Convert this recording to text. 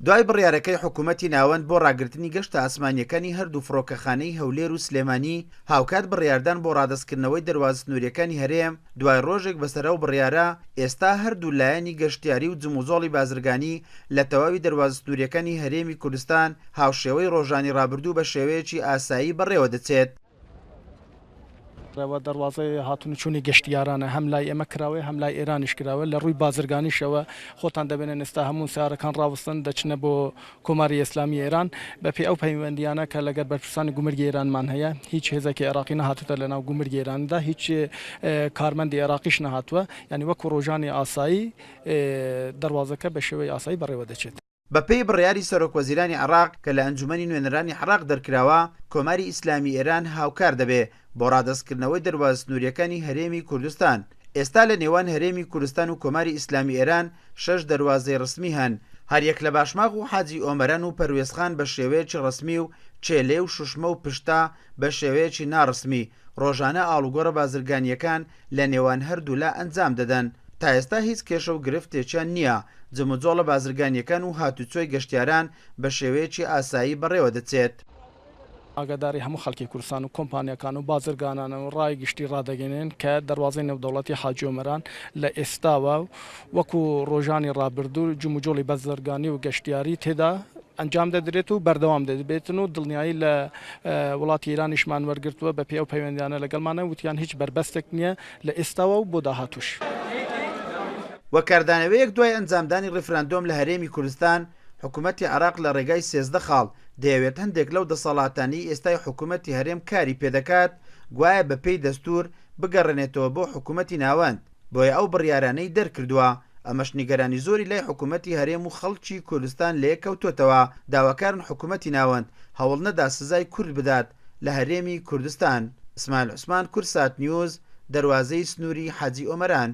دوای بڕیارەکەی حکوومەتی ناوەند بۆ ڕاگررتنی گەشتە ئاسمانیەکانی هەردوو فڕۆکەخانەی هەولێر و سلێمانی هاوکات بڕیاردان بۆ ڕادستکردنەوەی دەرواز سنووریەکانی هەرێم دوای ڕۆژێک بەسەرەو بڕیارە ئێستا هەردوو لایەنی گەشتیاری و جموزۆڵی بازرگانی لە تەواوی دەرواز سنووریەکانی هەرێمی کوردستان هاوشێوەی ڕۆژانی ڕابردوو بە شێوەیەکی ئاسایی بەڕێوە دەچێت. و دەواازەی هاتوونچوونی گەشتیارانە هەم لای ئێمە کراوە هەم لای ئێرانیش کراوە لە ڕووی بازرگانیشەوە خۆتان دەبێنن ئێستا هەموو سیارەکان ڕاوستن دەچنە بۆ کۆماری ئیسلامی ئێران بەپێی ئەو پەیوەندیانە کە لەگەر بەرپرسانی گومرگی ئێرانمان هەیە هیچ هێزێکی عێراقی نەهاتوتە لە ناو گومرگی ئێراندا هیچ کارمەندی عێراقیش نەهاتووە یعنی وەکو ڕۆژانی ئاسایی دەواازەکە بە شێوەی ئاسایی بەڕێوە دەچێت. بەپێی بڕیاری سەرۆکوەزیرانی عێراق کە لە ئەنجومەنی نوێنەرانی عێراق دەرکراوە کۆماری ئیسلامی ئێران هاوکار دەبێ بۆ ڕادستکردنەوەی دەرواز سنووریەکانی هەرێمی کوردستان. ئێستا لە نێوان هەرێمی کوردستان و کۆماری ئیسلامی ئێران 6 دەروازەی ڕسمی هەن هەریەک لە باشماغ و حاجی ئۆمەران و پەروێزخان بە شێوەیەکی ڕسمی و چێلێ و شوشمە و پشتا بە شێوەیەکی ناڕسمی ڕۆژانە ئاڵوگۆڕە بازرگانیەکان لە نێوان هەردوو لا ئەنجام دەدەن. تا ئێستا هیچ کێشە و گرفتێکیان نییە جموجۆڵە بازرگانیەکان و هاتوچۆی گەشتیاران بە شێوەیەکی ئاسایی بەڕێوە دەچێت. ئاگاداری هەموو خەڵکی کوردستان و کۆمپانیەکان و بازرگانانە و ڕای گشتی ڕادەگەنێن کە دەواازەی نێودەوڵەتی حاجی ئۆمەران لە ئێستاوە وەکو ڕۆژانی ڕابردوو جموجۆڵی بازرگانی و گەشتیاری تێدا ئەنجام دەدرێت و بەردەوام دەبێتن و دڵنیایی لە وڵاتی ئێرانیشمان وەرگرتووە بە پێ ئەو پەیوەندیانە لەگەڵمانە وتیان هیچ بربەستێک نییە لە ئێستاوە و بۆ داهاتوش. وەکاردانەوەیەک دوای ئەنجامدانی ڕێفراندۆم لە هەرێمی کوردستان حکوومەتی عێراق لە ڕێگای 13 خاڵ دەیەوێت هەندێک لەو دەسەڵاتانی ئێستای حکوومەتی هەرێم کاری پێدەکات گوایە بەپێی دەستور بگەڕێنێتەوە بۆ حکوومەتی ناوەند بۆیە ئەو بڕیارانەی دەرکردووە. ئەمەش نیگەرانی زۆری لای حکوومەتی هەرێم و خەڵکی کوردستان لەیەکەوتوتەوە داواکارن حکوومەتی ناوەند هەوڵ نەدا سزای کورد بدات لە هەرێمی کوردستان. ئیسماعیل عوسمان، کورسات نیوز، دەروازەی سنووری حاجی ئۆمەران.